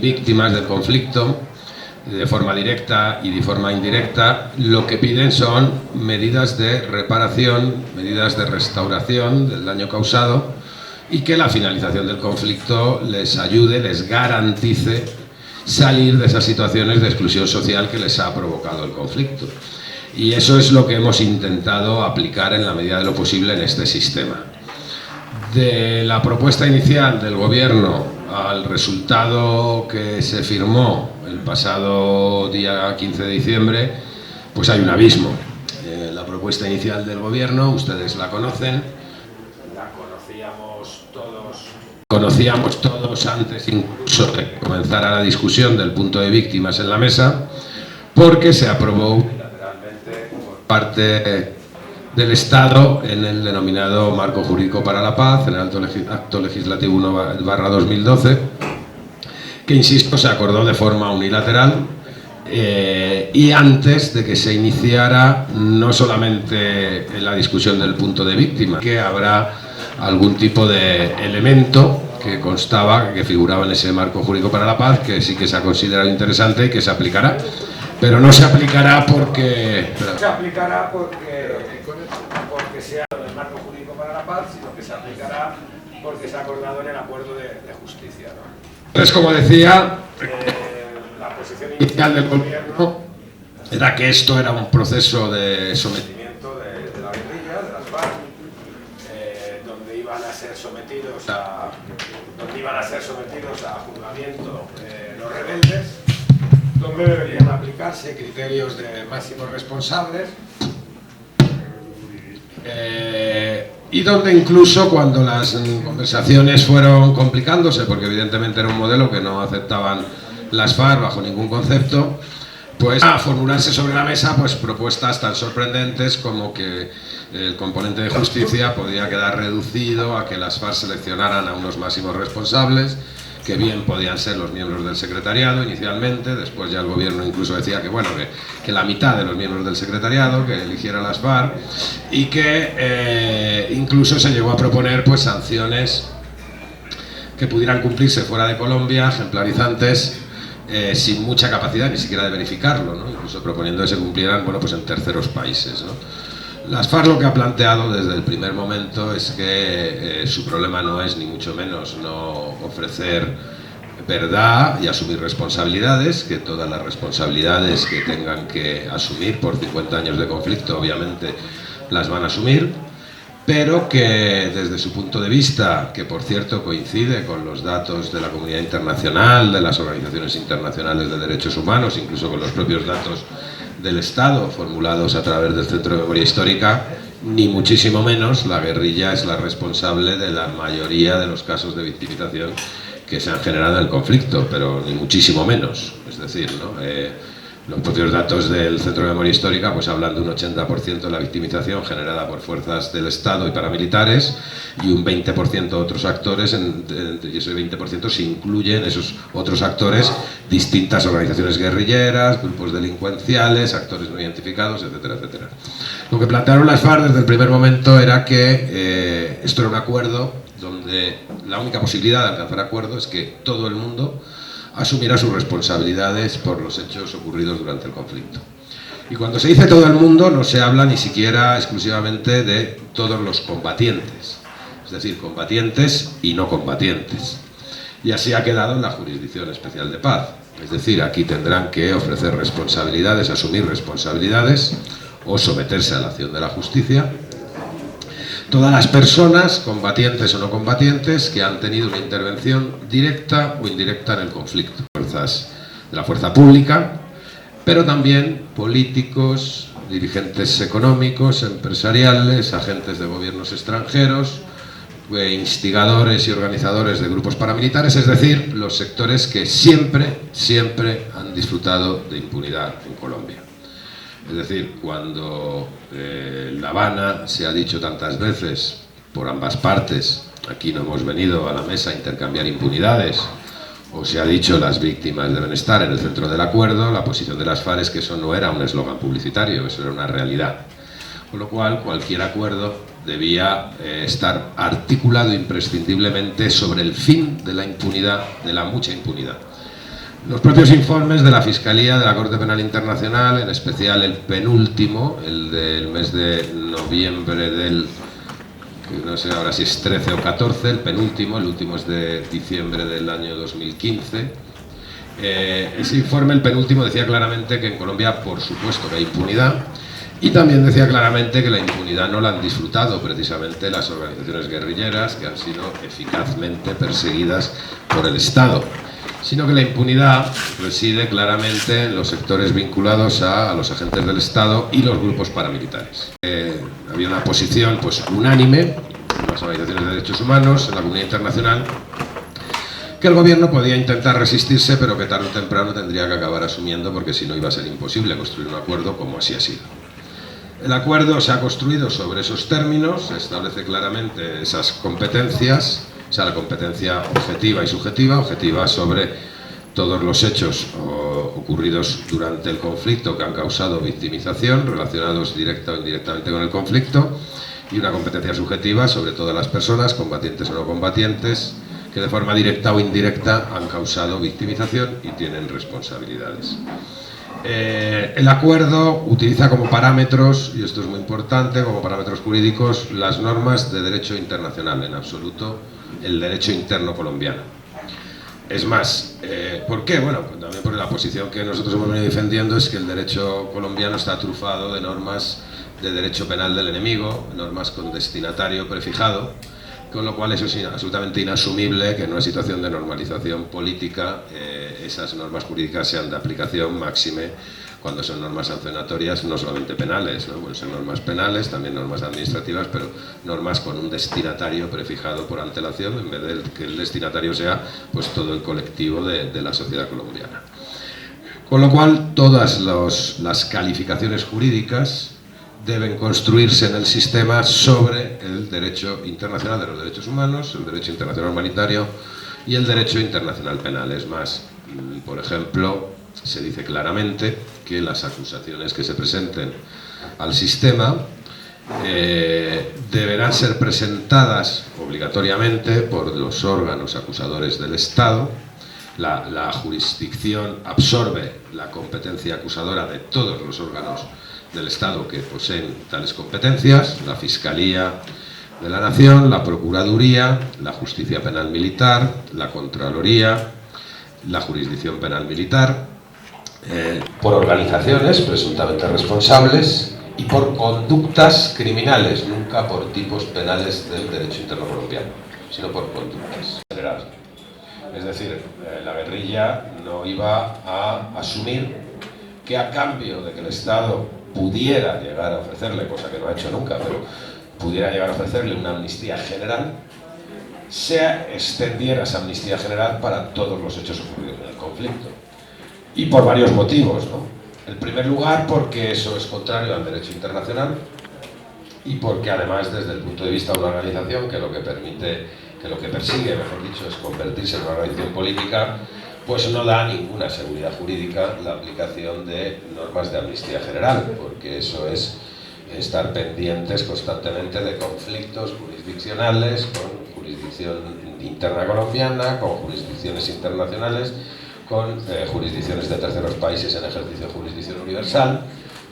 víctimas del conflicto, de forma directa y de forma indirecta, lo que piden son medidas de reparación, medidas de restauración del daño causado, y que la finalización del conflicto les ayude, les garantice salir de esas situaciones de exclusión social que les ha provocado el conflicto. Y eso es lo que hemos intentado aplicar en la medida de lo posible en este sistema. De la propuesta inicial del Gobierno al resultado que se firmó el pasado día 15 de diciembre, pues hay un abismo. La propuesta inicial del Gobierno, ustedes la conocen, la conocíamos todos antes incluso de que comenzara la discusión del punto de víctimas en la mesa, porque se aprobó unilateralmente por parte del Estado en el denominado Marco Jurídico para la Paz, en el Acto Legislativo 1/2012, que, insisto, se acordó de forma unilateral y antes de que se iniciara no solamente en la discusión del punto de víctima, que habrá algún tipo de elemento que constaba, que figuraba en ese Marco Jurídico para la Paz, que sí que se ha considerado interesante y que se aplicará. Pero no se aplicará porque sea el Marco Jurídico para la Paz, sino que se aplicará porque se ha acordado en el acuerdo de justicia, ¿no? Entonces, como decía, la posición inicial del Gobierno era que esto era un proceso de sometimiento de la guerrilla, de las FARC, donde iban a ser sometidos a juzgamiento los rebeldes, donde deberían aplicarse criterios de máximos responsables, y donde incluso cuando las conversaciones fueron complicándose, porque evidentemente era un modelo que no aceptaban las FARC bajo ningún concepto, pues a formularse sobre la mesa pues propuestas tan sorprendentes como que el componente de justicia podía quedar reducido a que las FARC seleccionaran a unos máximos responsables, que bien podían ser los miembros del secretariado inicialmente, después ya el Gobierno incluso decía que bueno, que la mitad de los miembros del secretariado, que eligiera las FARC, y que incluso se llegó a proponer pues sanciones que pudieran cumplirse fuera de Colombia, ejemplarizantes, sin mucha capacidad ni siquiera de verificarlo, ¿no? Incluso proponiendo que se cumplieran, bueno, pues en terceros países, ¿no? Las FARC lo que ha planteado desde el primer momento es que su problema no es ni mucho menos no ofrecer verdad y asumir responsabilidades, que todas las responsabilidades que tengan que asumir por 50 años de conflicto obviamente las van a asumir, pero que desde su punto de vista, que por cierto coincide con los datos de la comunidad internacional, de las organizaciones internacionales de derechos humanos, incluso con los propios datos del Estado formulados a través del Centro de Memoria Histórica, ni muchísimo menos la guerrilla es la responsable de la mayoría de los casos de victimización que se han generado en el conflicto, pero ni muchísimo menos. Es decir, ¿no? Los propios datos del Centro de Memoria Histórica pues hablan de un 80% de la victimización generada por fuerzas del Estado y paramilitares, y un 20% otros actores, y ese 20% se incluyen esos otros actores, distintas organizaciones guerrilleras, grupos delincuenciales, actores no identificados, etcétera, etcétera. Lo que plantearon las FARC desde el primer momento era que esto era un acuerdo donde la única posibilidad de alcanzar acuerdo es que todo el mundo asumiera sus responsabilidades por los hechos ocurridos durante el conflicto. Y cuando se dice todo el mundo no se habla ni siquiera exclusivamente de todos los combatientes, es decir, combatientes y no combatientes. Y así ha quedado en la Jurisdicción Especial de Paz, es decir, aquí tendrán que ofrecer responsabilidades, asumir responsabilidades o someterse a la acción de la justicia todas las personas, combatientes o no combatientes, que han tenido una intervención directa o indirecta en el conflicto. Fuerzas de la fuerza pública, pero también políticos, dirigentes económicos, empresariales, agentes de gobiernos extranjeros, instigadores y organizadores de grupos paramilitares, es decir, los sectores que siempre han disfrutado de impunidad en Colombia. Es decir, cuando La Habana se ha dicho tantas veces por ambas partes, aquí no hemos venido a la mesa a intercambiar impunidades, o se ha dicho las víctimas deben estar en el centro del acuerdo, la posición de las FARC es que eso no era un eslogan publicitario, eso era una realidad. Con lo cual, cualquier acuerdo debía estar articulado imprescindiblemente sobre el fin de la impunidad, de la mucha impunidad. Los propios informes de la Fiscalía de la Corte Penal Internacional, en especial el penúltimo, el del mes de noviembre del, no sé ahora si es 13 o 14, el penúltimo, el último es de diciembre del año 2015. Ese informe, el penúltimo, decía claramente que en Colombia, por supuesto, que hay impunidad, y también decía claramente que la impunidad no la han disfrutado precisamente las organizaciones guerrilleras que han sido eficazmente perseguidas por el Estado, sino que la impunidad reside claramente en los sectores vinculados a los agentes del Estado y los grupos paramilitares. Había una posición pues unánime en las organizaciones de derechos humanos, en la comunidad internacional, que el gobierno podía intentar resistirse, pero que tarde o temprano tendría que acabar asumiendo, porque si no iba a ser imposible construir un acuerdo como así ha sido. El acuerdo se ha construido sobre esos términos, se establece claramente esas competencias, o sea, la competencia objetiva y subjetiva, objetiva sobre todos los hechos ocurridos durante el conflicto que han causado victimización, relacionados directa o indirectamente con el conflicto, y una competencia subjetiva sobre todas las personas, combatientes o no combatientes, que de forma directa o indirecta han causado victimización y tienen responsabilidades. El acuerdo utiliza como parámetros, y esto es muy importante, como parámetros jurídicos, las normas de derecho internacional, en absoluto el derecho interno colombiano. Es más, ¿por qué? Bueno, también por la posición que nosotros hemos venido defendiendo es que el derecho colombiano está trufado de normas de derecho penal del enemigo, normas con destinatario prefijado, con lo cual eso es absolutamente inasumible que en una situación de normalización política esas normas jurídicas sean de aplicación máxime cuando son normas sancionatorias, no solamente penales, ¿no? Bueno, son normas penales, también normas administrativas, pero normas con un destinatario prefijado por antelación, en vez de que el destinatario sea pues todo el colectivo de la sociedad colombiana. Con lo cual, todas las calificaciones jurídicas deben construirse en el sistema sobre el derecho internacional de los derechos humanos, el derecho internacional humanitario y el derecho internacional penal. Es más, por ejemplo, se dice claramente que las acusaciones que se presenten al sistema deberán ser presentadas obligatoriamente por los órganos acusadores del Estado. La jurisdicción absorbe la competencia acusadora de todos los órganos del Estado que poseen tales competencias: la Fiscalía de la Nación, la Procuraduría, la Justicia Penal Militar, la Contraloría, la Jurisdicción Penal Militar, por organizaciones presuntamente responsables y por conductas criminales, nunca por tipos penales del derecho interno colombiano, sino por conductas generales. Es decir, la guerrilla no iba a asumir que a cambio de que el Estado pudiera llegar a ofrecerle, cosa que no ha hecho nunca, pero pudiera llegar a ofrecerle una amnistía general, se extendiera esa amnistía general para todos los hechos ocurridos en el conflicto. Y por varios motivos, ¿no? En primer lugar, porque eso es contrario al derecho internacional y porque además, desde el punto de vista de una organización que lo que persigue, mejor dicho, es convertirse en una organización política, pues no da ninguna seguridad jurídica la aplicación de normas de amnistía general, porque eso es estar pendientes constantemente de conflictos jurisdiccionales con jurisdicción interna colombiana, con jurisdicciones internacionales, con jurisdicciones de terceros países en ejercicio de jurisdicción universal,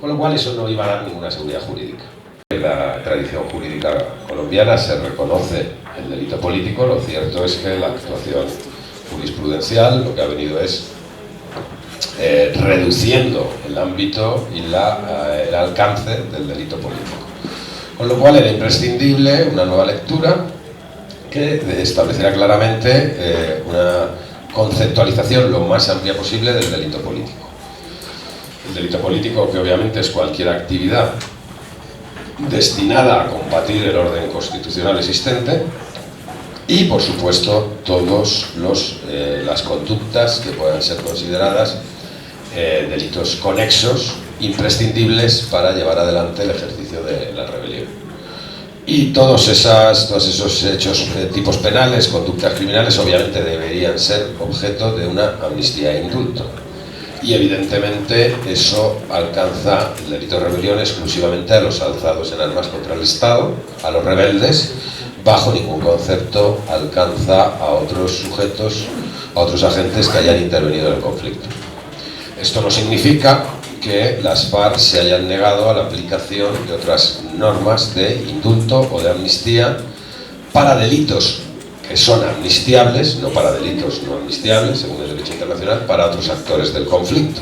con lo cual eso no iba a dar ninguna seguridad jurídica. En la tradición jurídica colombiana se reconoce el delito político. Lo cierto es que la actuación jurisprudencial lo que ha venido es reduciendo el ámbito y el alcance del delito político. Con lo cual era imprescindible una nueva lectura que estableciera claramente una conceptualización lo más amplia posible del delito político. El delito político, que obviamente es cualquier actividad destinada a combatir el orden constitucional existente, y por supuesto todas las conductas que puedan ser consideradas delitos conexos, imprescindibles para llevar adelante el ejercicio de la rebelión. Y todos esos hechos tipos penales, conductas criminales, obviamente deberían ser objeto de una amnistía e indulto. Y evidentemente eso alcanza el delito de rebelión exclusivamente a los alzados en armas contra el Estado, a los rebeldes. Bajo ningún concepto alcanza a otros sujetos a otros agentes que hayan intervenido en el conflicto. Esto no significa que las FARC se hayan negado a la aplicación de otras normas de indulto o de amnistía para delitos que son amnistiables, no para delitos no amnistiables, según el derecho internacional, para otros actores del conflicto.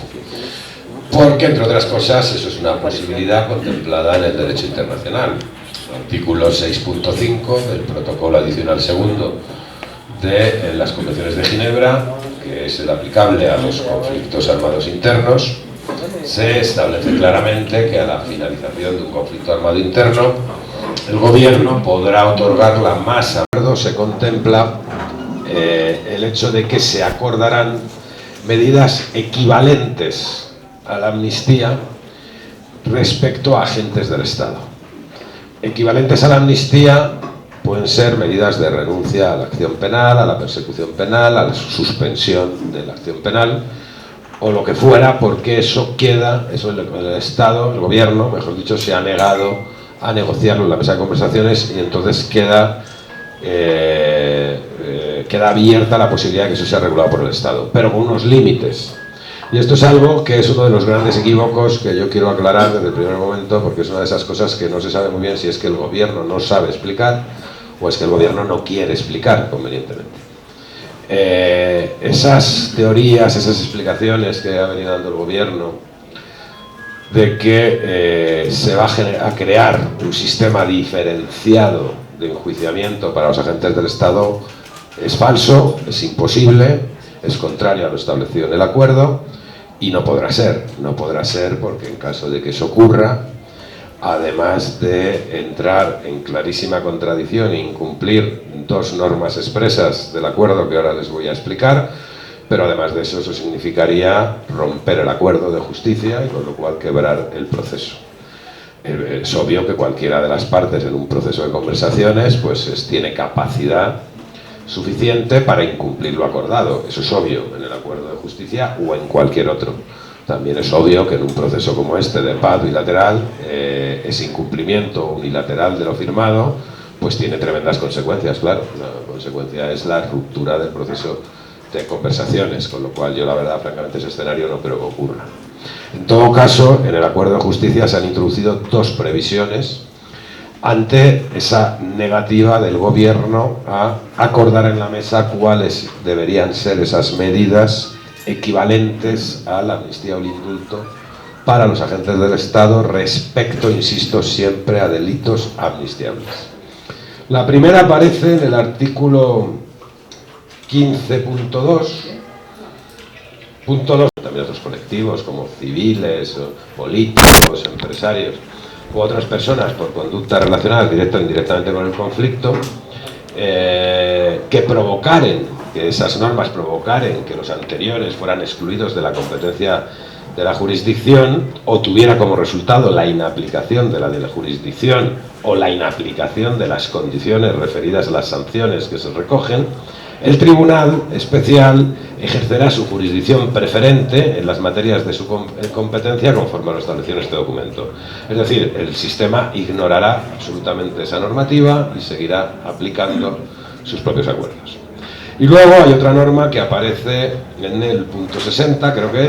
Porque, entre otras cosas, eso es una posibilidad contemplada en el derecho internacional. Artículo 6.5 del protocolo adicional segundo de las convenciones de Ginebra, que es el aplicable a los conflictos armados internos, se establece claramente que a la finalización de un conflicto armado interno el gobierno podrá otorgar la masa. Se contempla el hecho de que se acordarán medidas equivalentes a la amnistía respecto a agentes del Estado. Equivalentes a la amnistía pueden ser medidas de renuncia a la acción penal, a la persecución penal, a la suspensión de la acción penal, o lo que fuera, porque eso queda, eso el Estado, el gobierno, mejor dicho, se ha negado a negociarlo en la mesa de conversaciones, y entonces queda abierta la posibilidad de que eso sea regulado por el Estado, pero con unos límites. Y esto es algo que es uno de los grandes equívocos que yo quiero aclarar desde el primer momento, porque es una de esas cosas que no se sabe muy bien si es que el gobierno no sabe explicar o es que el gobierno no quiere explicar convenientemente. Esas teorías, esas explicaciones que ha venido dando el gobierno de que se va a crear un sistema diferenciado de enjuiciamiento para los agentes del Estado es falso, es imposible, es contrario a lo establecido en el acuerdo y no podrá ser porque en caso de que eso ocurra, además de entrar en clarísima contradicción e incumplir dos normas expresas del acuerdo que ahora les voy a explicar, pero además de eso, eso significaría romper el acuerdo de justicia y con lo cual quebrar el proceso. Es obvio que cualquiera de las partes en un proceso de conversaciones pues tiene capacidad suficiente para incumplir lo acordado. Eso es obvio en el acuerdo de justicia o en cualquier otro. También es obvio que en un proceso como este de paz bilateral, ese incumplimiento unilateral de lo firmado pues tiene tremendas consecuencias, claro. La consecuencia es la ruptura del proceso de conversaciones, con lo cual yo la verdad, francamente, ese escenario no creo que ocurra. En todo caso, en el acuerdo de justicia se han introducido dos previsiones ante esa negativa del gobierno a acordar en la mesa cuáles deberían ser esas medidas equivalentes a la amnistía o el indulto para los agentes del Estado respecto, insisto, siempre a delitos amnistiables. La primera aparece en el artículo 15.2, también otros colectivos como civiles, políticos, empresarios u otras personas por conductas relacionadas directa o indirectamente con el conflicto, que esas normas provocaren que los anteriores fueran excluidos de la competencia de la jurisdicción o tuviera como resultado la inaplicación de la jurisdicción o la inaplicación de las condiciones referidas a las sanciones que se recogen, el Tribunal Especial ejercerá su jurisdicción preferente en las materias de su competencia conforme a lo establecido en este documento. Es decir, el sistema ignorará absolutamente esa normativa y seguirá aplicando sus propios acuerdos. Y luego hay otra norma que aparece en el punto 60, creo que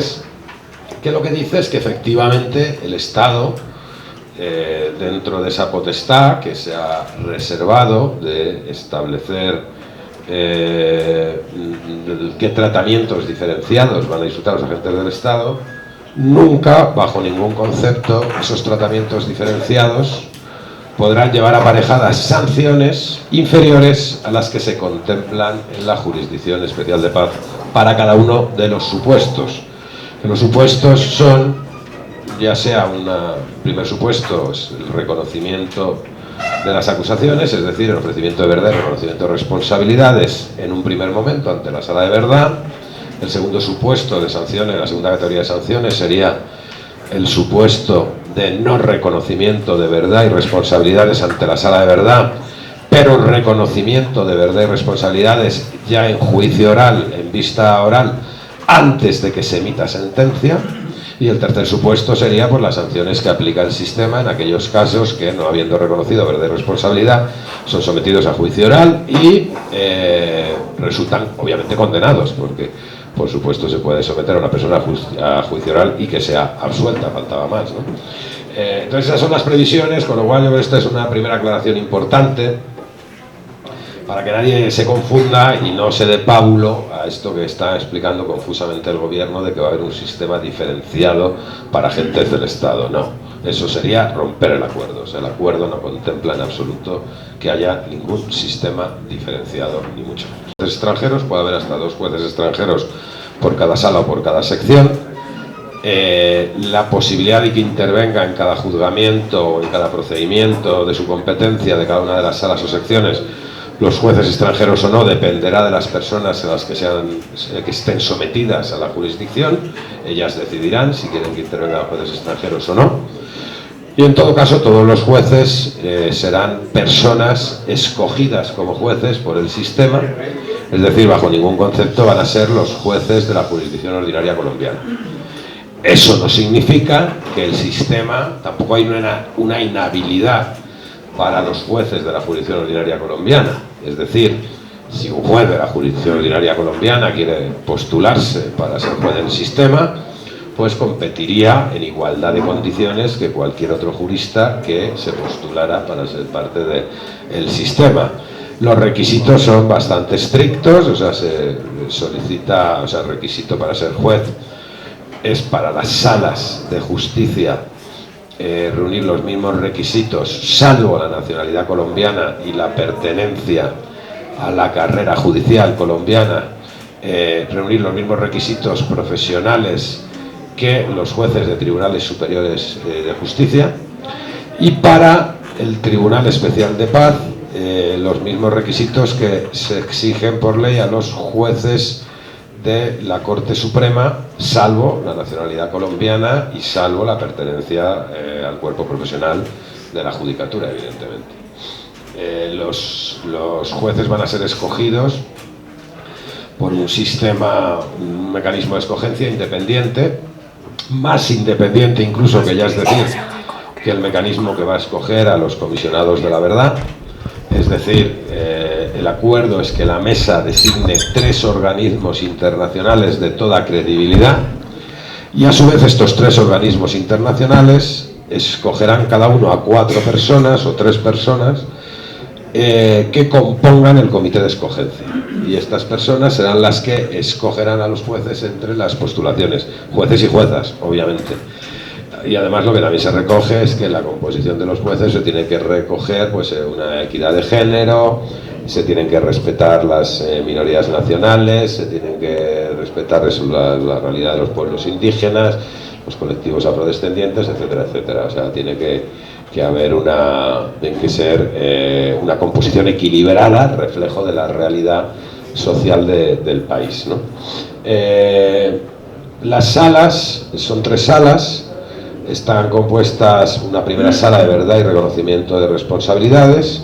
lo que dice es que efectivamente el Estado, dentro de esa potestad que se ha reservado de establecer qué tratamientos diferenciados van a disfrutar los agentes del Estado, nunca, bajo ningún concepto, esos tratamientos diferenciados podrán llevar aparejadas sanciones inferiores a las que se contemplan en la Jurisdicción Especial de Paz para cada uno de los supuestos. Los supuestos son, ya sea un primer supuesto, es el reconocimiento de las acusaciones, es decir, el ofrecimiento de verdad y reconocimiento de responsabilidades en un primer momento ante la sala de verdad. El segundo supuesto de sanciones, la segunda categoría de sanciones, sería el supuesto de no reconocimiento de verdad y responsabilidades ante la sala de verdad, pero reconocimiento de verdad y responsabilidades ya en juicio oral, en vista oral, antes de que se emita sentencia. Y el tercer supuesto sería por las sanciones que aplica el sistema en aquellos casos que, no habiendo reconocido verdadera responsabilidad, son sometidos a juicio oral y resultan obviamente condenados, porque por supuesto se puede someter a una persona a juicio oral y que sea absuelta, faltaba más, ¿no? Entonces esas son las previsiones, con lo cual yo creo que esta es una primera aclaración importante para que nadie se confunda y no se dé pábulo a esto que está explicando confusamente el gobierno de que va a haber un sistema diferenciado para agentes del Estado. No, eso sería romper el acuerdo. O sea, el acuerdo no contempla en absoluto que haya ningún sistema diferenciado, ni mucho menos. Jueces extranjeros, puede haber hasta 2 jueces extranjeros por cada sala o por cada sección. La posibilidad de que intervenga en cada juzgamiento o en cada procedimiento de su competencia de cada una de las salas o secciones los jueces extranjeros o no, dependerá de las personas a las que estén sometidas a la jurisdicción. Ellas decidirán si quieren que intervengan jueces extranjeros o no. Y en todo caso, todos los jueces serán personas escogidas como jueces por el sistema, es decir, bajo ningún concepto van a ser los jueces de la jurisdicción ordinaria colombiana. Eso no significa que el sistema, tampoco hay una inhabilidad para los jueces de la jurisdicción ordinaria colombiana. Es decir, si un juez de la jurisdicción ordinaria colombiana quiere postularse para ser juez del sistema, pues competiría en igualdad de condiciones que cualquier otro jurista que se postulara para ser parte del sistema. Los requisitos son bastante estrictos, o sea, se solicita, o sea, el requisito para ser juez es para las salas de justicia reunir los mismos requisitos, salvo la nacionalidad colombiana y la pertenencia a la carrera judicial colombiana, reunir los mismos requisitos profesionales que los jueces de tribunales superiores de justicia, y para el Tribunal Especial de Paz los mismos requisitos que se exigen por ley a los jueces de la Corte Suprema, salvo la nacionalidad colombiana y salvo la pertenencia al cuerpo profesional de la judicatura, evidentemente. Los jueces van a ser escogidos por un sistema, un mecanismo de escogencia independiente, más independiente incluso, que ya es decir, que el mecanismo que va a escoger a los comisionados de la verdad. Es decir, el acuerdo es que la mesa designe 3 organismos internacionales de toda credibilidad, y a su vez estos 3 organismos internacionales escogerán cada uno a 4 personas o 3 personas que compongan el comité de escogencia, y estas personas serán las que escogerán a los jueces entre las postulaciones, jueces y juezas, obviamente. Y además lo que también se recoge es que en la composición de los jueces se tiene que recoger pues una equidad de género, se tienen que respetar las minorías nacionales, se tienen que respetar la realidad de los pueblos indígenas, los colectivos afrodescendientes, etcétera, etcétera. O sea, tiene que haber tiene que ser una composición equilibrada, reflejo de la realidad social del país, ¿no? Las salas, son 3 salas. Están compuestas una primera sala de verdad y reconocimiento de responsabilidades,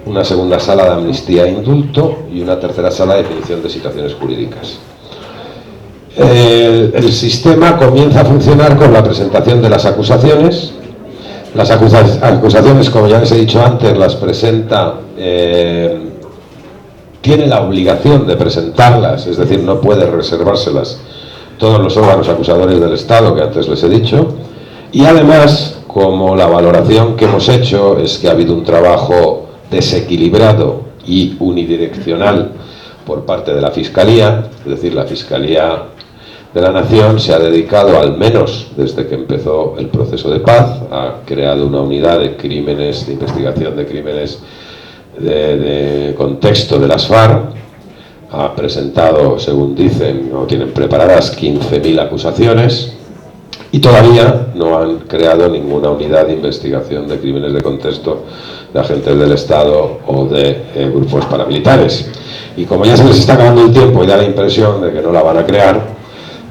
una segunda sala de amnistía e indulto y una tercera sala de definición de situaciones jurídicas. El sistema comienza a funcionar con la presentación de las acusaciones. Las acusaciones, como ya les he dicho antes, las presenta, tiene la obligación de presentarlas, es decir, no puede reservárselas todos los órganos acusadores del Estado, que antes les he dicho. Y además, como la valoración que hemos hecho es que ha habido un trabajo desequilibrado y unidireccional por parte de la Fiscalía, es decir, la Fiscalía de la Nación se ha dedicado, al menos desde que empezó el proceso de paz, ha creado una unidad de crímenes, de investigación de crímenes de contexto de las FARC, ha presentado, según dicen, o tienen preparadas 15.000 acusaciones, y todavía no han creado ninguna unidad de investigación de crímenes de contexto de agentes del Estado o de grupos paramilitares. Y como ya se les está acabando el tiempo y da la impresión de que no la van a crear,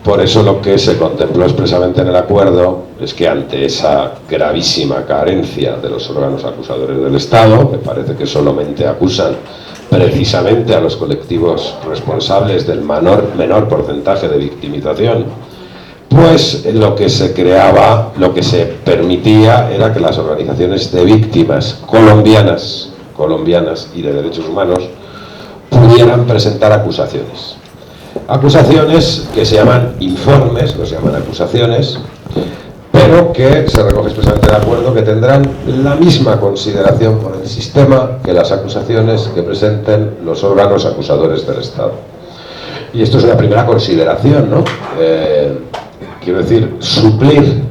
por eso lo que se contempló expresamente en el acuerdo es que ante esa gravísima carencia de los órganos acusadores del Estado, que parece que solamente acusan precisamente a los colectivos responsables del menor porcentaje de victimización pues lo que se creaba, lo que se permitía era que las organizaciones de víctimas colombianas y de derechos humanos pudieran presentar acusaciones. Acusaciones que se llaman informes, no se llaman acusaciones, pero que se recoge expresamente de acuerdo que tendrán la misma consideración por el sistema que las acusaciones que presenten los órganos acusadores del Estado. Y esto es una primera consideración, ¿no? Quiero decir, suplir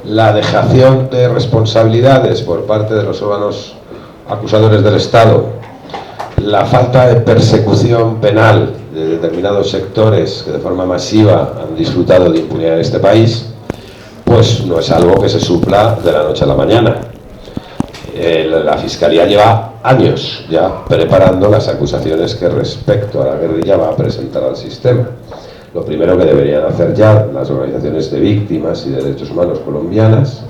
la dejación de responsabilidades por parte de los órganos acusadores del Estado, la falta de persecución penal de determinados sectores que de forma masiva han disfrutado de impunidad en este país, pues no es algo que se supla de la noche a la mañana. La Fiscalía lleva años ya preparando las acusaciones que respecto a la guerrilla va a presentar al sistema. Lo primero que deberían hacer ya las organizaciones de víctimas y de derechos humanos colombianas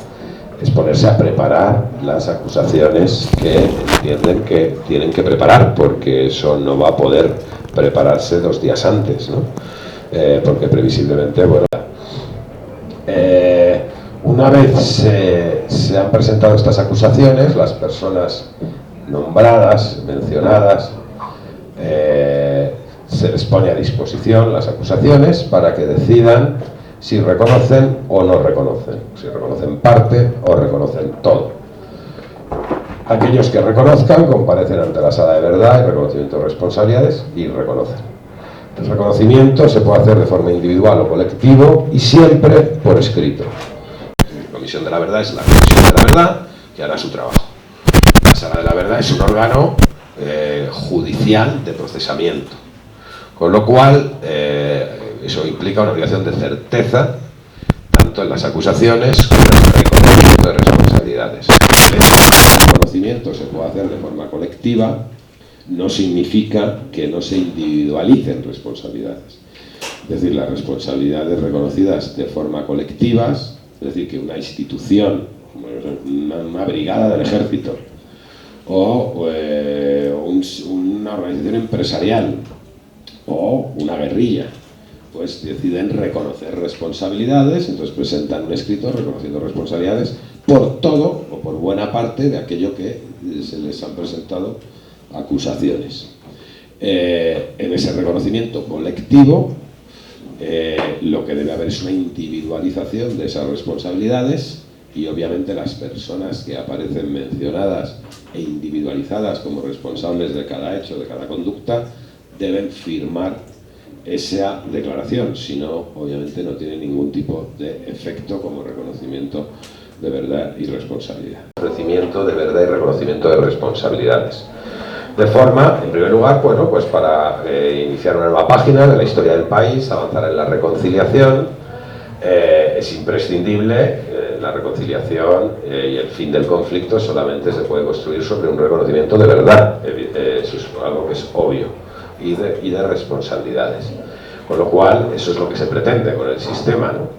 es ponerse a preparar las acusaciones que entienden que tienen que preparar, porque eso no va a poder prepararse 2 días antes, ¿no? Porque previsiblemente, bueno, una vez se han presentado estas acusaciones, las personas nombradas, mencionadas, se les pone a disposición las acusaciones para que decidan si reconocen o no reconocen, si reconocen parte o reconocen todo. Aquellos que reconozcan comparecen ante la sala de verdad y reconocimiento de responsabilidades y reconocen. El reconocimiento se puede hacer de forma individual o colectivo y siempre por escrito. La Comisión de la Verdad es la Comisión de la Verdad que hará su trabajo. La Sala de la Verdad es un órgano judicial de procesamiento, con lo cual eso implica una obligación de certeza tanto en las acusaciones como en el reconocimiento de responsabilidades. El reconocimiento se puede hacer de forma colectiva, no significa que no se individualicen responsabilidades. Es decir, las responsabilidades reconocidas de forma colectiva, es decir, que una institución, una brigada del ejército o una organización empresarial o una guerrilla, pues deciden reconocer responsabilidades, entonces presentan un escrito reconociendo responsabilidades por todo o por buena parte de aquello que se les han presentado acusaciones. En ese reconocimiento colectivo lo que debe haber es una individualización de esas responsabilidades y obviamente las personas que aparecen mencionadas e individualizadas como responsables de cada hecho, de cada conducta, deben firmar esa declaración, si no, obviamente no tiene ningún tipo de efecto como reconocimiento de verdad y responsabilidad. Reconocimiento de verdad y reconocimiento de responsabilidades. De forma, en primer lugar, bueno, pues para iniciar una nueva página de la historia del país, avanzar en la reconciliación, es imprescindible la reconciliación y el fin del conflicto solamente se puede construir sobre un reconocimiento de verdad, eso es algo que es obvio. Y de responsabilidades, con lo cual eso es lo que se pretende con el sistema, ¿no?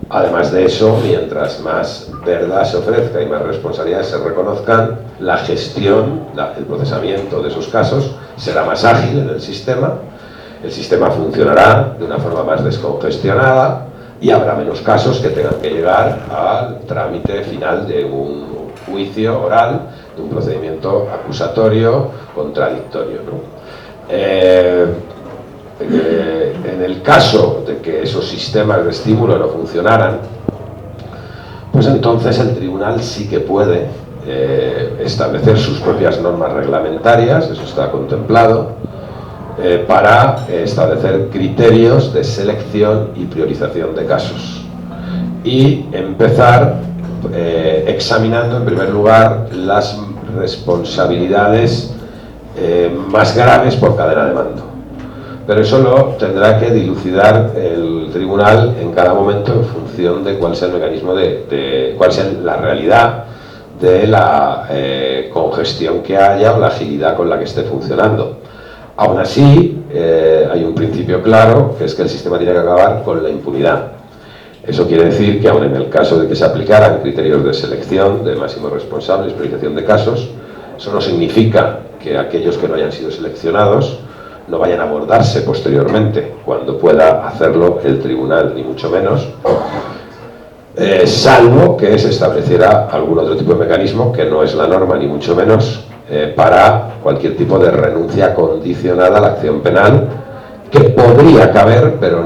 Además de eso, mientras más verdad se ofrezca y más responsabilidades se reconozcan, la gestión, el procesamiento de esos casos será más ágil en el sistema funcionará de una forma más descongestionada y habrá menos casos que tengan que llegar al trámite final de un juicio oral, de un procedimiento acusatorio contradictorio, ¿no? En el caso de que esos sistemas de estímulo no funcionaran, pues entonces el tribunal sí que puede establecer sus propias normas reglamentarias, eso está contemplado, para establecer criterios de selección y priorización de casos y empezar examinando en primer lugar las responsabilidades más graves por cadena de mando. Pero eso lo tendrá que dilucidar el tribunal en cada momento en función de cuál sea el mecanismo cuál sea la realidad de la congestión que haya o la agilidad con la que esté funcionando. Aún así, hay un principio claro, que es que el sistema tiene que acabar con la impunidad. Eso quiere decir que aun en el caso de que se aplicaran criterios de selección de máximos responsables, priorización de casos, eso no significa que aquellos que no hayan sido seleccionados no vayan a abordarse posteriormente cuando pueda hacerlo el tribunal, ni mucho menos, salvo que se estableciera algún otro tipo de mecanismo, que no es la norma ni mucho menos, para cualquier tipo de renuncia condicionada a la acción penal, que podría caber, pero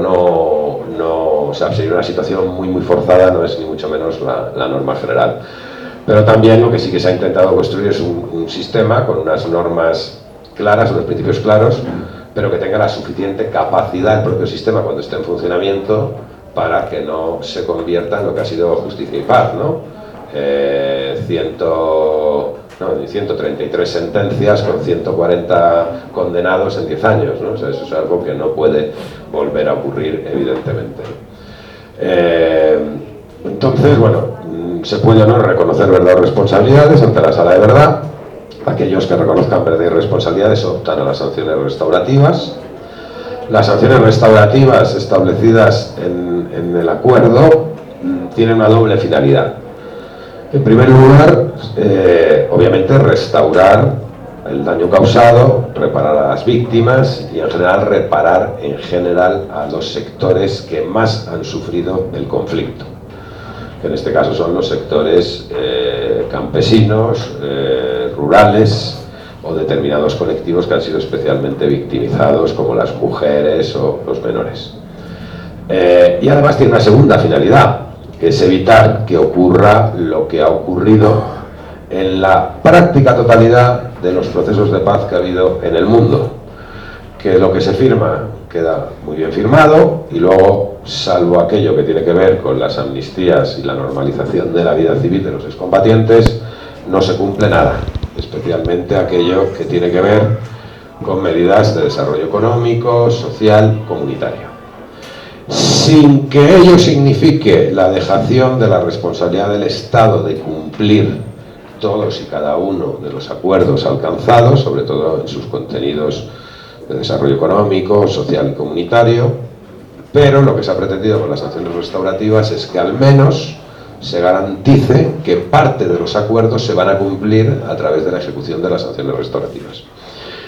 o sea, sería una situación muy forzada, no es ni mucho menos la norma general. Pero también lo que sí que se ha intentado construir es un sistema con unas normas claras, unos principios claros, pero que tenga la suficiente capacidad el propio sistema cuando esté en funcionamiento para que no se convierta en lo que ha sido justicia y paz, ¿no? 133 sentencias con 140 condenados en 10 años, ¿no? O sea, eso es algo que no puede volver a ocurrir, evidentemente. Entonces, bueno, se puede o no reconocer verdad o responsabilidades ante la sala de verdad. Aquellos que reconozcan verdad y responsabilidades optan a las sanciones restaurativas. Las sanciones restaurativas establecidas en el acuerdo tienen una doble finalidad. En primer lugar, obviamente restaurar el daño causado, reparar a las víctimas y en general reparar a los sectores que más han sufrido el conflicto, que en este caso son los sectores campesinos, rurales o determinados colectivos que han sido especialmente victimizados, como las mujeres o los menores. Y además tiene una segunda finalidad, que es evitar que ocurra lo que ha ocurrido en la práctica totalidad de los procesos de paz que ha habido en el mundo, que lo que se firma queda muy bien firmado y luego, salvo aquello que tiene que ver con las amnistías y la normalización de la vida civil de los excombatientes, no se cumple nada, especialmente aquello que tiene que ver con medidas de desarrollo económico, social, comunitario. Sin que ello signifique la dejación de la responsabilidad del Estado de cumplir todos y cada uno de los acuerdos alcanzados, sobre todo en sus contenidos de desarrollo económico, social y comunitario, pero lo que se ha pretendido con las sanciones restaurativas es que al menos se garantice que parte de los acuerdos se van a cumplir a través de la ejecución de las sanciones restaurativas.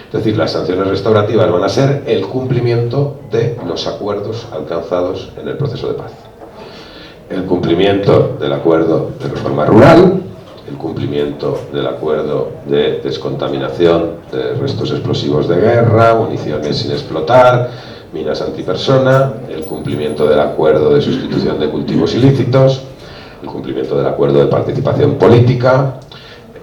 Es decir, las sanciones restaurativas van a ser el cumplimiento de los acuerdos alcanzados en el proceso de paz. El cumplimiento del acuerdo de reforma rural, el cumplimiento del acuerdo de descontaminación de restos explosivos de guerra, municiones sin explotar, minas antipersona, el cumplimiento del acuerdo de sustitución de cultivos ilícitos, el cumplimiento del acuerdo de participación política,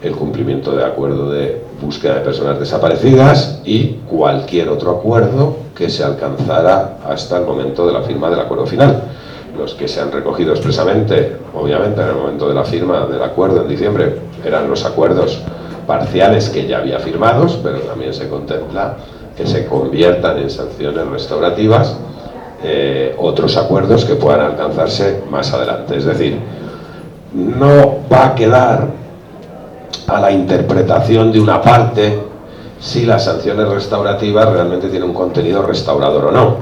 el cumplimiento del acuerdo de búsqueda de personas desaparecidas y cualquier otro acuerdo que se alcanzara hasta el momento de la firma del acuerdo final. Los que se han recogido expresamente, obviamente, en el momento de la firma del acuerdo en diciembre, eran los acuerdos parciales que ya había firmados, pero también se contempla que se conviertan en sanciones restaurativas otros acuerdos que puedan alcanzarse más adelante. Es decir, no va a quedar a la interpretación de una parte si las sanciones restaurativas realmente tienen un contenido restaurador o no.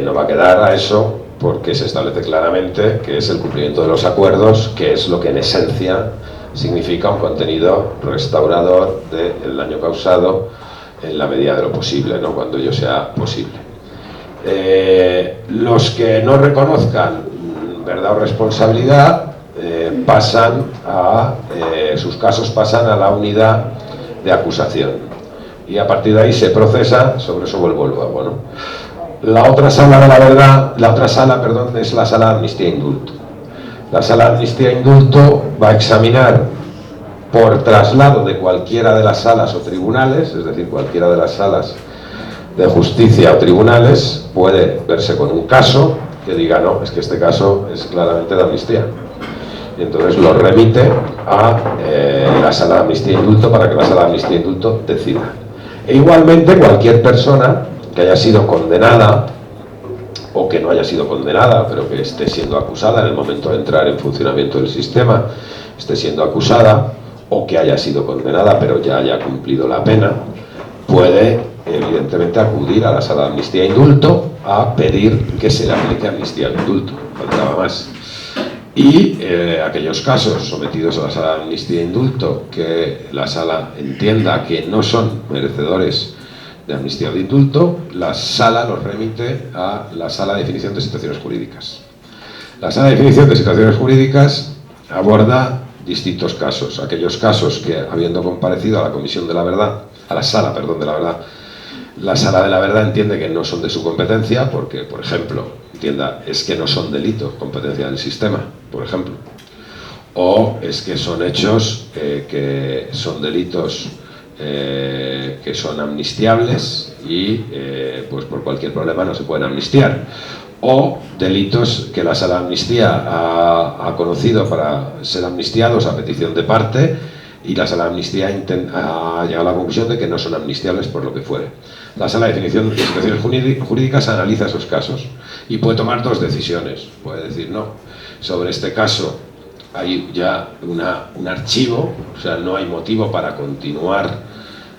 No va a quedar a eso, porque se establece claramente que es el cumplimiento de los acuerdos, que es lo que en esencia significa un contenido restaurador del daño causado en la medida de lo posible, ¿no? Cuando ello sea posible. Los que no reconozcan verdad o responsabilidad sus casos pasan a la unidad de acusación y a partir de ahí se procesa. Sobre eso vuelvo luego, ¿no? La otra sala de la verdad, es la sala de amnistía e indulto. La sala de amnistía e indulto va a examinar por traslado de cualquiera de las salas o tribunales, es decir, cualquiera de las salas de justicia o tribunales, puede verse con un caso que diga, no, es que este caso es claramente de amnistía. Y entonces lo remite a la sala de amnistía e indulto para que la sala de amnistía e indulto decida. E igualmente cualquier persona que haya sido condenada o que no haya sido condenada, pero que esté siendo acusada en el momento de entrar en funcionamiento del sistema, esté siendo acusada, o que haya sido condenada pero ya haya cumplido la pena, puede evidentemente acudir a la sala de amnistía e indulto a pedir que se le aplique amnistía e indulto, faltaba más. Y aquellos casos sometidos a la sala de amnistía e indulto que la sala entienda que no son merecedores de amnistía o de indulto, la sala los remite a la sala de definición de situaciones jurídicas. La sala de definición de situaciones jurídicas aborda distintos casos, aquellos casos que, habiendo comparecido a la comisión de la verdad, a la sala, perdón, de la verdad, la sala de la verdad entiende que no son de su competencia, porque, por ejemplo, entienda, es que no son delitos, competencia del sistema, por ejemplo, o es que son hechos que son delitos que son amnistiables y pues por cualquier problema no se pueden amnistiar, o delitos que la sala de amnistía ha conocido para ser amnistiados a petición de parte y la sala de amnistía ha llegado a la conclusión de que no son amnistiables por lo que fuere. La sala de definición de situaciones jurídicas analiza esos casos y puede tomar dos decisiones. Puede decir, no, sobre este caso hay ya un archivo, o sea, no hay motivo para continuar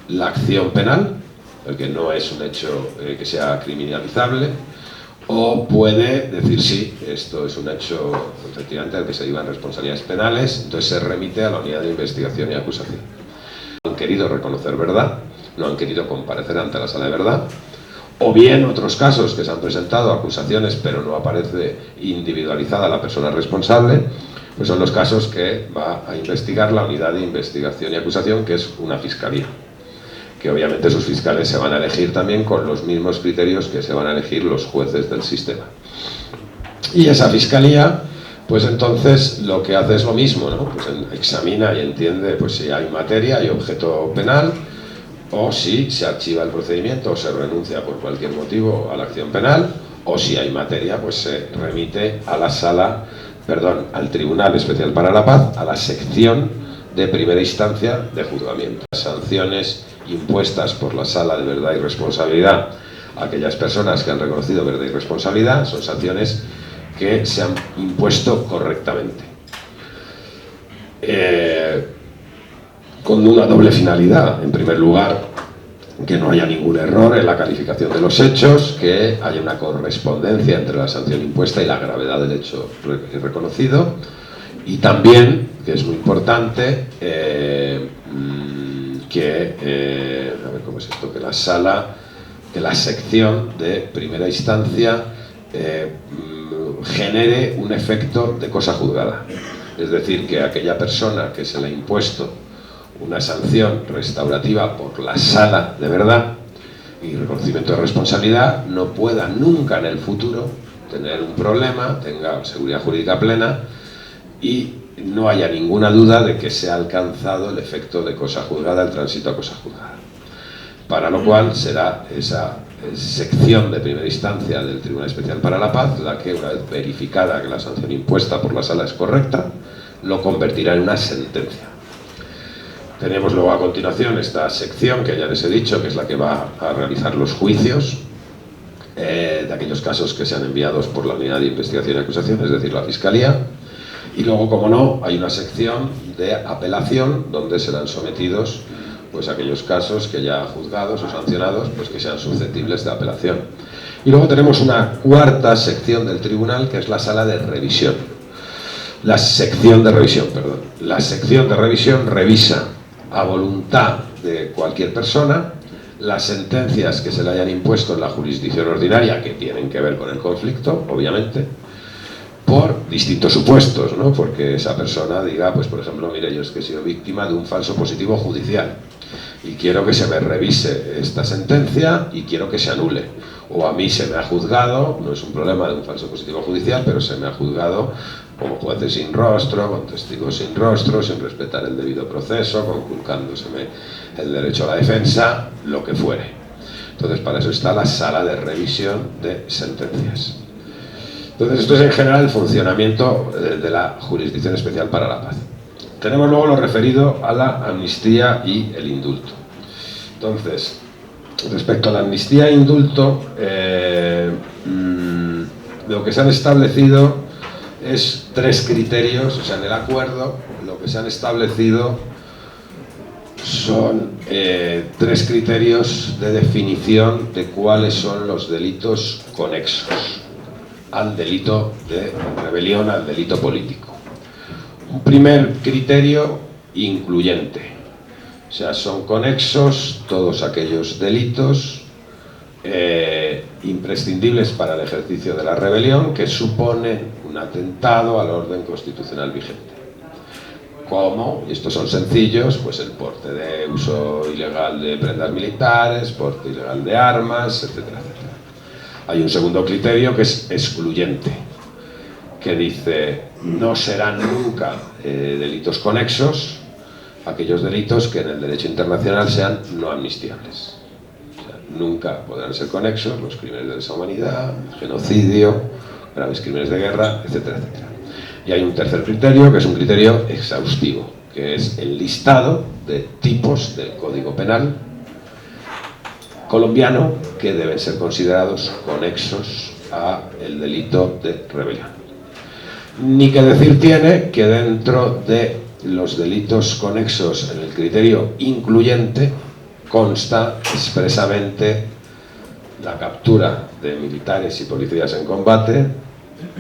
la acción penal, porque no es un hecho que sea criminalizable, o puede decir, sí, esto es un hecho efectivamente al que se llevan responsabilidades penales, entonces se remite a la unidad de investigación y acusación. No han querido reconocer verdad, no han querido comparecer ante la sala de verdad, o bien otros casos que se han presentado acusaciones pero no aparece individualizada la persona responsable, pues son los casos que va a investigar la unidad de investigación y acusación, que es una fiscalía, que obviamente sus fiscales se van a elegir también con los mismos criterios que se van a elegir los jueces del sistema. Y esa fiscalía, pues entonces lo que hace es lo mismo, ¿no? Pues examina y entiende pues si hay materia y objeto penal, o si se archiva el procedimiento o se renuncia por cualquier motivo a la acción penal, o si hay materia, pues se remite a la sala, perdón, al Tribunal Especial para la Paz, a la sección de primera instancia de juzgamiento. Las sanciones impuestas por la Sala de Verdad y Responsabilidad a aquellas personas que han reconocido verdad y responsabilidad son sanciones que se han impuesto correctamente, con una doble finalidad. En primer lugar, que no haya ningún error en la calificación de los hechos, que haya una correspondencia entre la sanción impuesta y la gravedad del hecho reconocido, y también, que es muy importante, a ver cómo es esto, que la sección de primera instancia genere un efecto de cosa juzgada. Es decir, que aquella persona que se le ha impuesto una sanción restaurativa por la sala de verdad y reconocimiento de responsabilidad no pueda nunca en el futuro tener un problema, tenga seguridad jurídica plena y no haya ninguna duda de que se ha alcanzado el efecto de cosa juzgada, el tránsito a cosa juzgada. Para lo cual será esa sección de primera instancia del Tribunal Especial para la Paz la que, una vez verificada que la sanción impuesta por la sala es correcta, lo convertirá en una sentencia. Tenemos luego a continuación esta sección que ya les he dicho, que es la que va a realizar los juicios de aquellos casos que sean enviados por la unidad de investigación y acusación, es decir, la Fiscalía. Y luego, como no, hay una sección de apelación donde serán sometidos pues aquellos casos que ya juzgados o sancionados pues que sean susceptibles de apelación. Y luego tenemos una cuarta sección del tribunal, que es la sala de revisión. La sección de revisión revisa a voluntad de cualquier persona las sentencias que se le hayan impuesto en la jurisdicción ordinaria, que tienen que ver con el conflicto, obviamente, por distintos supuestos, ¿no? Porque esa persona diga, pues por ejemplo, mire, yo es que he sido víctima de un falso positivo judicial y quiero que se me revise esta sentencia y quiero que se anule. O a mí se me ha juzgado, no es un problema de un falso positivo judicial, pero se me ha juzgado como jueces sin rostro, con testigos sin rostro, sin respetar el debido proceso, conculcándoseme el derecho a la defensa, lo que fuere. Entonces, para eso está la sala de revisión de sentencias. Entonces, esto es en general el funcionamiento de la Jurisdicción Especial para la Paz. Tenemos luego lo referido a la amnistía y el indulto. Entonces, respecto a la amnistía e indulto, lo que se han establecido es tres criterios, o sea, en el acuerdo lo que se han establecido son tres criterios de definición de cuáles son los delitos conexos al delito de rebelión, al delito político. Un primer criterio incluyente, o sea, son conexos todos aquellos delitos imprescindibles para el ejercicio de la rebelión, que suponen un atentado al orden constitucional vigente. Como, y estos son sencillos, pues el porte de uso ilegal de prendas militares, porte ilegal de armas, etcétera, etcétera. Hay un segundo criterio que es excluyente, que dice no serán nunca delitos conexos aquellos delitos que en el derecho internacional sean no amnistiables. O sea, nunca podrán ser conexos los crímenes de lesa humanidad, genocidio, graves crímenes de guerra, etcétera, etcétera. Y hay un tercer criterio, que es un criterio exhaustivo, que es el listado de tipos del Código Penal colombiano que deben ser considerados conexos a el delito de rebelión. Ni que decir tiene que dentro de los delitos conexos en el criterio incluyente consta expresamente la captura de militares y policías en combate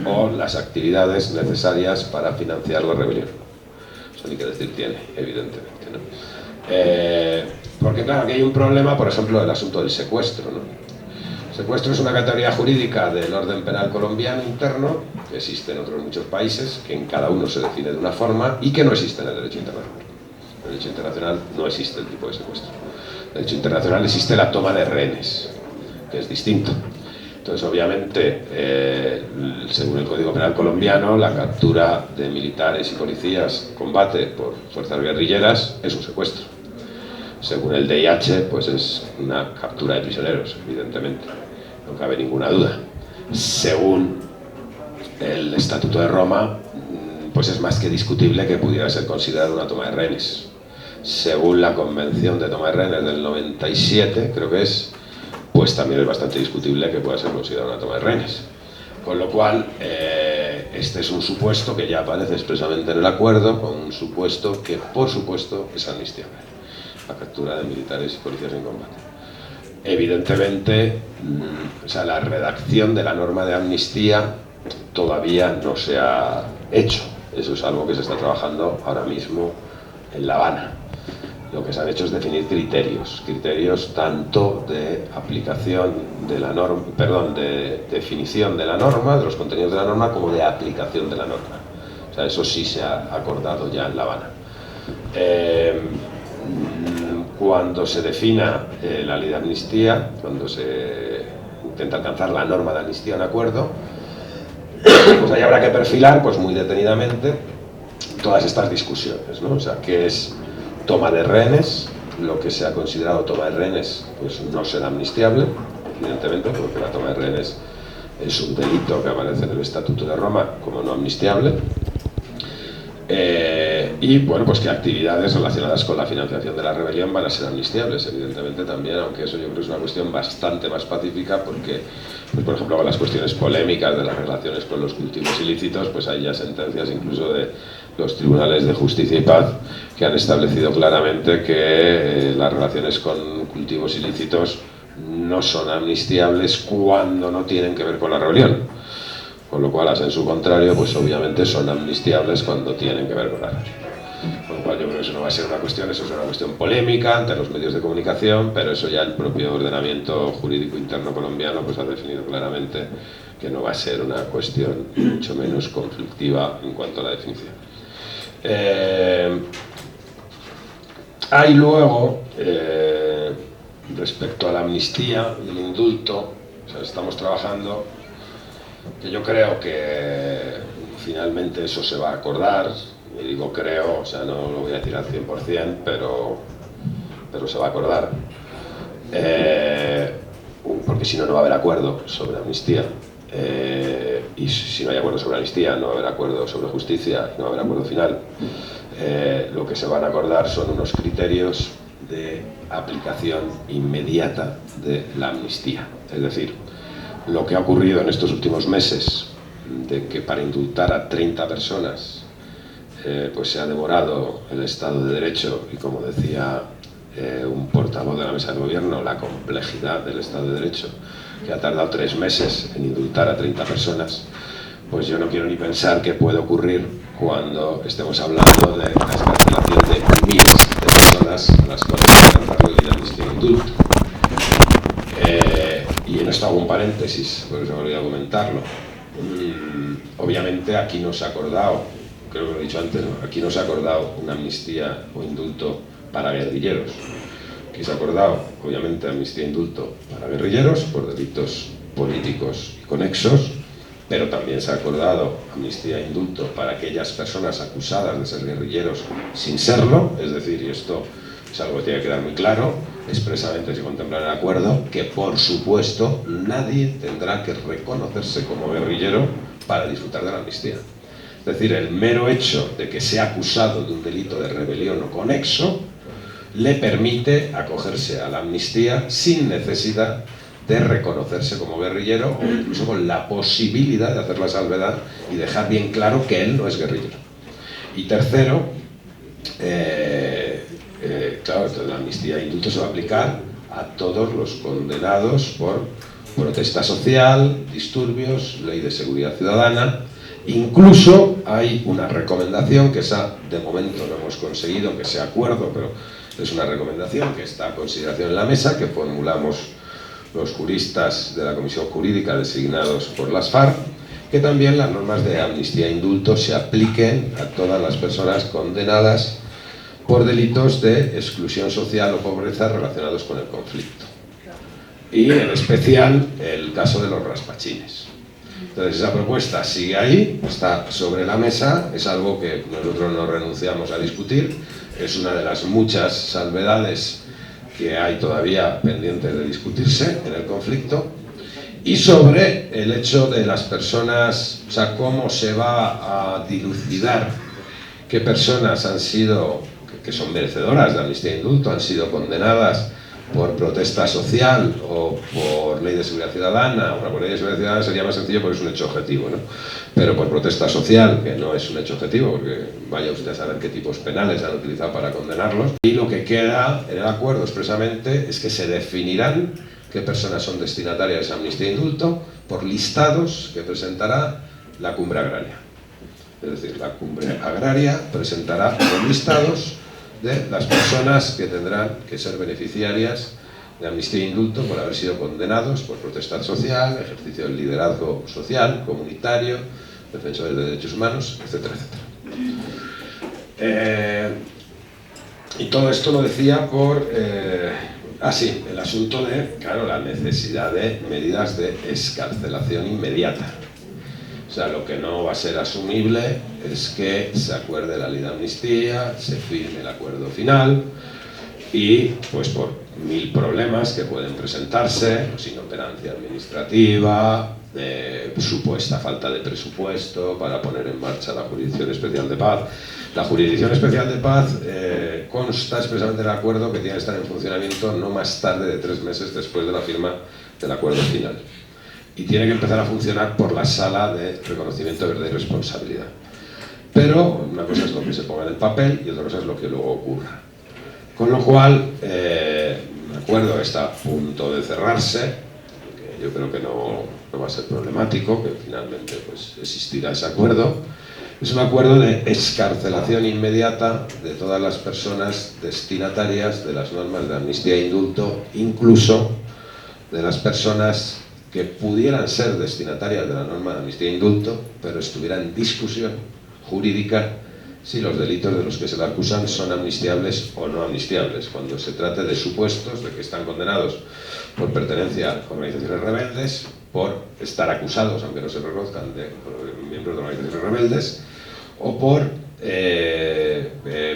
o las actividades necesarias para financiar la rebelión. Eso ni que decir tiene, evidentemente, ¿no? Porque claro, aquí hay un problema, por ejemplo, del asunto del secuestro, ¿no? El secuestro es una categoría jurídica del orden penal colombiano interno, que existe en otros muchos países, que en cada uno se define de una forma y que no existe en el derecho internacional. En el derecho internacional no existe el tipo de secuestro. En el derecho internacional existe la toma de rehenes, que es distinto. Entonces, obviamente, según el Código Penal colombiano, la captura de militares y policías en combate por fuerzas guerrilleras es un secuestro. Según el DIH, pues es una captura de prisioneros, evidentemente, no cabe ninguna duda. Según el Estatuto de Roma, pues es más que discutible que pudiera ser considerado una toma de rehenes. Según la Convención de Toma de Rehenes del 97, creo que es, pues también es bastante discutible que pueda ser considerada una toma de rehenes. Con lo cual, este es un supuesto que ya aparece expresamente en el acuerdo, con un supuesto que, por supuesto, es amnistiable: la captura de militares y policías en combate. Evidentemente, o sea, la redacción de la norma de amnistía todavía no se ha hecho. Eso es algo que se está trabajando ahora mismo en La Habana. Lo que se han hecho es definir criterios tanto de aplicación de la norma, perdón, de definición de la norma, de los contenidos de la norma, como de aplicación de la norma. O sea, eso sí se ha acordado ya en La Habana. Cuando se defina la ley de amnistía, cuando se intenta alcanzar la norma de amnistía en acuerdo, pues ahí habrá que perfilar, pues muy detenidamente, todas estas discusiones, ¿no? O sea, ¿qué es toma de rehenes? Lo que se ha considerado toma de rehenes, pues no será amnistiable, evidentemente, porque la toma de rehenes es un delito que aparece en el Estatuto de Roma como no amnistiable. Y bueno, pues qué actividades relacionadas con la financiación de la rebelión van a ser amnistiables, evidentemente también, aunque eso yo creo que es una cuestión bastante más pacífica, porque, pues, por ejemplo, con las cuestiones polémicas de las relaciones con los cultivos ilícitos, pues hay ya sentencias incluso de los tribunales de justicia y paz que han establecido claramente que las relaciones con cultivos ilícitos no son amnistiables cuando no tienen que ver con la rebelión. Con lo cual, en su contrario, pues obviamente son amnistiables cuando tienen que ver con la rebelión. Con lo cual yo creo que eso no va a ser una cuestión, eso es una cuestión polémica ante los medios de comunicación, pero eso ya el propio ordenamiento jurídico interno colombiano pues ha definido claramente que no va a ser una cuestión mucho menos conflictiva en cuanto a la definición. Hay luego, respecto a la amnistía y el indulto, o sea, estamos trabajando, que yo creo que finalmente eso se va a acordar, y digo creo, o sea, no lo voy a decir al 100%, pero se va a acordar, porque si no, no va a haber acuerdo sobre amnistía, y si no hay acuerdo sobre amnistía, no va a haber acuerdo sobre justicia, y no va a haber acuerdo final. Lo que se van a acordar son unos criterios de aplicación inmediata de la amnistía, es decir, lo que ha ocurrido en estos últimos meses, de que para indultar a 30 personas pues se ha demorado el Estado de Derecho, y como decía un portavoz de la mesa del gobierno, la complejidad del Estado de Derecho, que ha tardado 3 meses en indultar a 30 personas, pues yo no quiero ni pensar qué puede ocurrir cuando estemos hablando de la excarcelación de miles de personas a las cuales se han dado la amnistía e indulto. esto hago un paréntesis, por eso me olvidé comentarlo. Obviamente aquí no se ha acordado, creo que lo he dicho antes, ¿no? Aquí no se ha acordado una amnistía o indulto para guerrilleros. Aquí se ha acordado, obviamente, amnistía e indulto para guerrilleros por delitos políticos y conexos, pero también se ha acordado amnistía e indulto para aquellas personas acusadas de ser guerrilleros sin serlo, es decir, y esto es algo que tiene que quedar muy claro, expresamente se contempla en el acuerdo que, por supuesto, nadie tendrá que reconocerse como guerrillero para disfrutar de la amnistía. Es decir, el mero hecho de que sea acusado de un delito de rebelión o conexo le permite acogerse a la amnistía sin necesidad de reconocerse como guerrillero o incluso con la posibilidad de hacer la salvedad y dejar bien claro que él no es guerrillero. Y tercero, claro, entonces la amnistía e indulto se va a aplicar a todos los condenados por protesta social, disturbios, ley de seguridad ciudadana. Incluso hay una recomendación que esa de momento no hemos conseguido que sea acuerdo, pero es una recomendación que está a consideración en la mesa, que formulamos los juristas de la Comisión Jurídica designados por las FARC, que también las normas de amnistía e indulto se apliquen a todas las personas condenadas por delitos de exclusión social o pobreza relacionados con el conflicto. Y en especial el caso de los raspachines. Entonces esa propuesta sigue ahí, está sobre la mesa, es algo que nosotros no renunciamos a discutir, es una de las muchas salvedades que hay todavía pendientes de discutirse en el conflicto, y sobre el hecho de las personas, o sea, cómo se va a dilucidar qué personas han sido, que son merecedoras de amnistía e indulto, han sido condenadas por protesta social o por ley de seguridad ciudadana. Bueno, por ley de seguridad ciudadana sería más sencillo porque es un hecho objetivo, ¿no? Pero por protesta social, que no es un hecho objetivo, porque vaya usted a saber qué tipos penales han utilizado para condenarlos. Y lo que queda en el acuerdo expresamente es que se definirán qué personas son destinatarias de esa amnistía e indulto por listados que presentará la Cumbre Agraria. Es decir, la Cumbre Agraria presentará los listados de las personas que tendrán que ser beneficiarias de amnistía e indulto por haber sido condenados por protesta social, ejercicio del liderazgo social, comunitario, defensores de derechos humanos, etcétera, etcétera. Y todo esto lo decía por... el asunto de, claro, la necesidad de medidas de excarcelación inmediata. O sea, lo que no va a ser asumible es que se acuerde la ley de amnistía, se firme el acuerdo final y, pues por 1000 problemas que pueden presentarse, pues, inoperancia administrativa, supuesta falta de presupuesto para poner en marcha la Jurisdicción Especial de Paz. La Jurisdicción Especial de Paz consta expresamente en el acuerdo que tiene que estar en funcionamiento no más tarde de 3 meses después de la firma del acuerdo final. Y tiene que empezar a funcionar por la sala de reconocimiento de verdad y responsabilidad. Pero una cosa es lo que se ponga en el papel y otra cosa es lo que luego ocurra. Con lo cual, el acuerdo está a punto de cerrarse, que yo creo que no va a ser problemático, que finalmente pues, existirá ese acuerdo. Es un acuerdo de excarcelación inmediata de todas las personas destinatarias de las normas de amnistía e indulto, incluso de las personas que pudieran ser destinatarias de la norma de amnistía e indulto, pero estuviera en discusión jurídica si los delitos de los que se le acusan son amnistiables o no amnistiables, cuando se trate de supuestos de que están condenados por pertenencia a organizaciones rebeldes, por estar acusados, aunque no se reconozcan, de miembros de organizaciones rebeldes, o por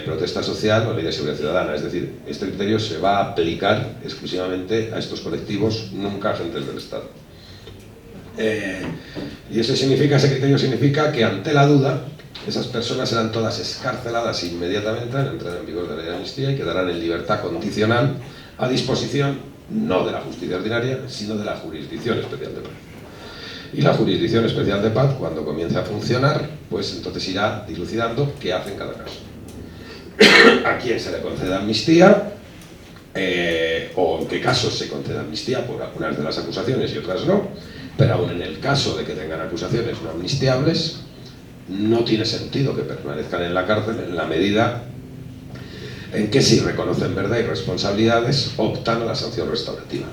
protesta social o ley de seguridad ciudadana. Es decir, este criterio se va a aplicar exclusivamente a estos colectivos, nunca a agentes del Estado. Y ese criterio significa que ante la duda, esas personas serán todas excarceladas inmediatamente en la entrada en vigor de la ley de amnistía y quedarán en libertad condicional a disposición no de la justicia ordinaria, sino de la Jurisdicción Especial de Paz. Y la Jurisdicción Especial de Paz, cuando comience a funcionar, pues entonces irá dilucidando qué hace en cada caso. A quién se le concede amnistía, o en qué casos se concede amnistía por algunas de las acusaciones y otras no, pero aún en el caso de que tengan acusaciones no amnistiables, no tiene sentido que permanezcan en la cárcel en la medida en que, si reconocen verdad y responsabilidades, optan a la sanción restaurativa.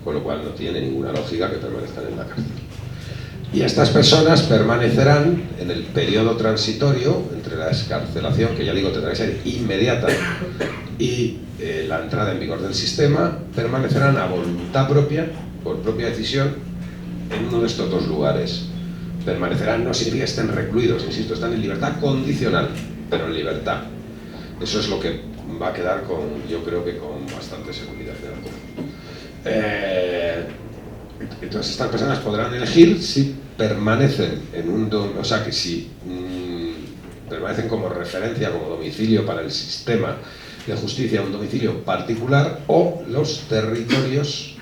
con lo cual no tiene ninguna lógica que permanezcan en la cárcel. Y estas personas permanecerán en el periodo transitorio entre la excarcelación, que ya digo tendrá que ser inmediata, y la entrada en vigor del sistema, permanecerán a voluntad propia, por propia decisión, en uno de estos dos lugares. Permanecerán no significa que estén recluidos, insisto, están en libertad condicional, pero en libertad. Eso es lo que va a quedar yo creo que con bastante seguridad. Entonces estas personas podrán elegir si permanecen en o sea que si permanecen como referencia, como domicilio para el sistema de justicia, un domicilio particular, o los territorios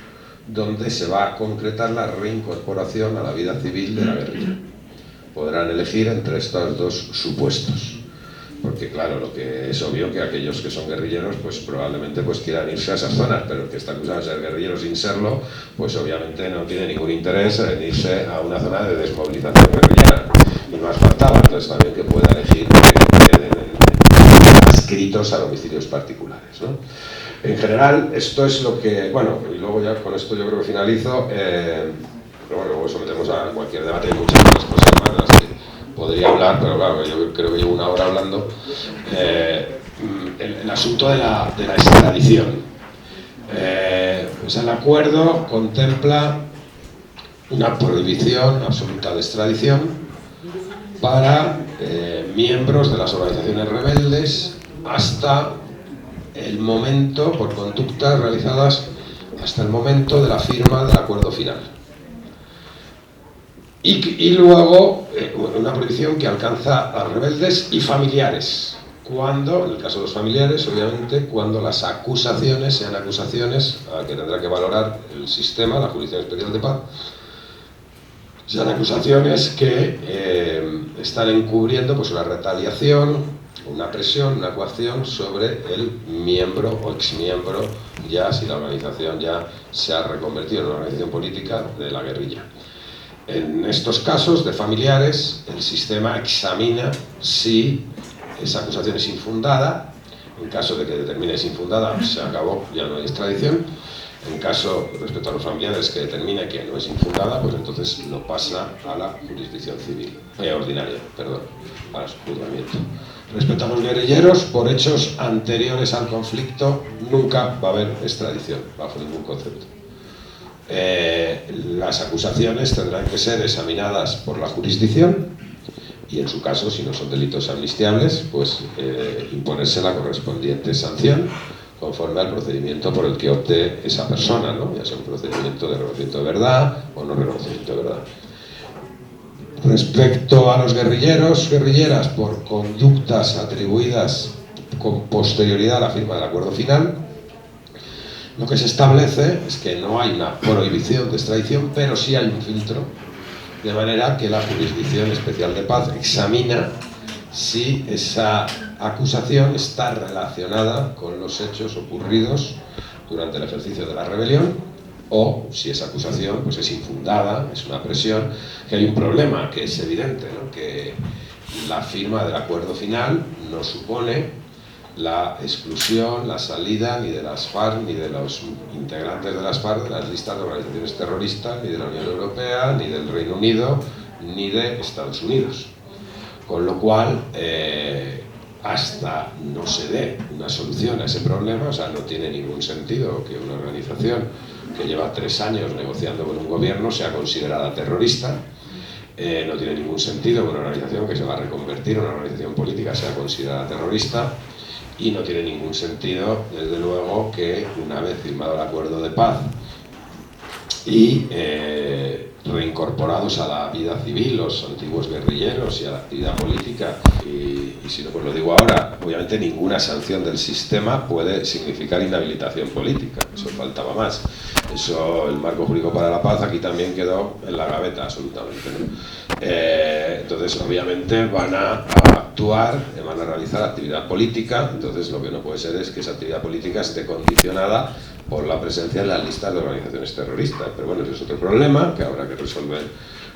donde se va a concretar la reincorporación a la vida civil de la guerrilla. Podrán elegir entre estos dos supuestos. Porque claro, lo que es obvio que aquellos que son guerrilleros pues probablemente pues quieran irse a esas zonas, pero el que está acusado de ser guerrillero sin serlo, pues obviamente no tiene ningún interés en irse a una zona de desmovilización guerrillera, y más faltaba. Entonces también que pueda elegir que queden adscritos a domicilios particulares, ¿no? En general, esto es lo que, bueno, y luego ya con esto yo creo que finalizo, pero bueno, luego sometemos a cualquier debate y muchas otras cosas más de las que podría hablar, pero claro, yo creo que llevo una hora hablando. El asunto de la extradición. Pues el acuerdo contempla una prohibición absoluta de extradición para miembros de las organizaciones rebeldes hasta el momento, por conductas realizadas hasta el momento de la firma del acuerdo final. Y luego una prohibición que alcanza a rebeldes y familiares, cuando, en el caso de los familiares, obviamente, cuando las acusaciones sean acusaciones que tendrá que valorar el sistema, la Jurisdicción Especial de Paz, sean acusaciones que están encubriendo pues una retaliación, una presión, una coacción sobre el miembro o exmiembro, ya si la organización ya se ha reconvertido en una organización política de la guerrilla. En estos casos de familiares, el sistema examina si esa acusación es infundada. En caso de que determine es infundada, se acabó, ya no hay extradición. En caso, respecto a los familiares, que determine que no es infundada, pues entonces lo pasa a la jurisdicción civil, ordinaria, perdón, para su juzgamiento. Respecto a los guerrilleros, por hechos anteriores al conflicto, nunca va a haber extradición, bajo ningún concepto. Las acusaciones tendrán que ser examinadas por la jurisdicción y, en su caso, si no son delitos amnistiables, pues imponerse la correspondiente sanción conforme al procedimiento por el que opte esa persona, ¿no? Ya sea un procedimiento de reconocimiento de verdad o no reconocimiento de verdad. Respecto a los guerrilleros, guerrilleras, por conductas atribuidas con posterioridad a la firma del acuerdo final, lo que se establece es que no hay una prohibición de extradición, pero sí hay un filtro, de manera que la Jurisdicción Especial de Paz examina si esa acusación está relacionada con los hechos ocurridos durante el ejercicio de la rebelión, o si esa acusación pues es infundada, es una presión, que hay un problema que es evidente, ¿no? Que la firma del acuerdo final no supone la exclusión, la salida ni de las FARC, ni de los integrantes de las FARC de las listas de organizaciones terroristas, ni de la Unión Europea, ni del Reino Unido, ni de Estados Unidos. Con lo cual, hasta no se dé una solución a ese problema, o sea, no tiene ningún sentido que una organización que lleva 3 años negociando con un gobierno sea considerada terrorista. No tiene ningún sentido que una organización que se va a reconvertir en una organización política sea considerada terrorista. Y no tiene ningún sentido, desde luego, que una vez firmado el acuerdo de paz y reincorporados a la vida civil los antiguos guerrilleros y a la actividad política, y si no pues lo digo ahora, obviamente ninguna sanción del sistema puede significar inhabilitación política, eso faltaba más. Eso, el marco jurídico para la paz aquí también quedó en la gaveta absolutamente, ¿no? Entonces obviamente van a actuar, van a realizar actividad política, entonces lo que no puede ser es que esa actividad política esté condicionada por la presencia en las listas de organizaciones terroristas, pero bueno, ese es otro problema que habrá que resolver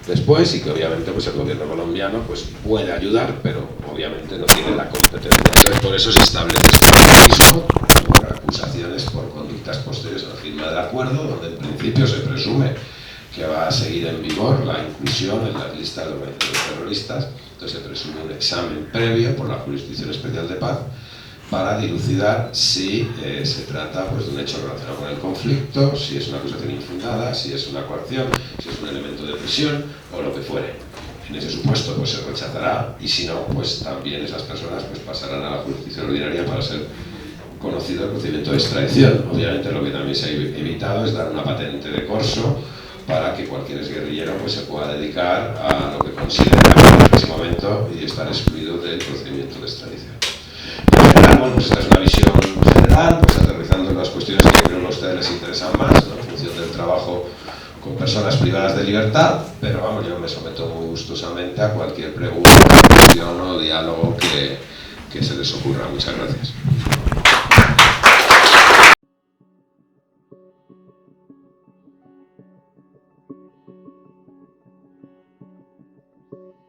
después y que obviamente pues el gobierno colombiano pues puede ayudar, pero obviamente no tiene la competencia. Entonces por eso se establece este mecanismo para acusaciones por conductas posteriores a la firma del acuerdo, donde en principio se presume que va a seguir en vigor la inclusión en las listas de organizaciones terroristas. Entonces se presume un examen previo por la Jurisdicción Especial de Paz para dilucidar si se trata pues, de un hecho relacionado con el conflicto, si es una acusación infundada, si es una coacción, si es un elemento de presión o lo que fuere. En ese supuesto pues, se rechazará y si no, pues también esas personas pues, pasarán a la jurisdicción ordinaria para ser conocido el procedimiento de extradición. Obviamente lo que también se ha evitado es dar una patente de corso para que cualquier exguerrillero pues, se pueda dedicar a lo que considera en ese momento y estar excluido del procedimiento de extradición. En general, bueno, pues esta es una visión general, pues aterrizando en las cuestiones que creo que a ustedes les interesan más, ¿no? En función del trabajo con personas privadas de libertad, pero vamos, yo me someto muy gustosamente a cualquier pregunta, discusión o diálogo que se les ocurra. Muchas gracias.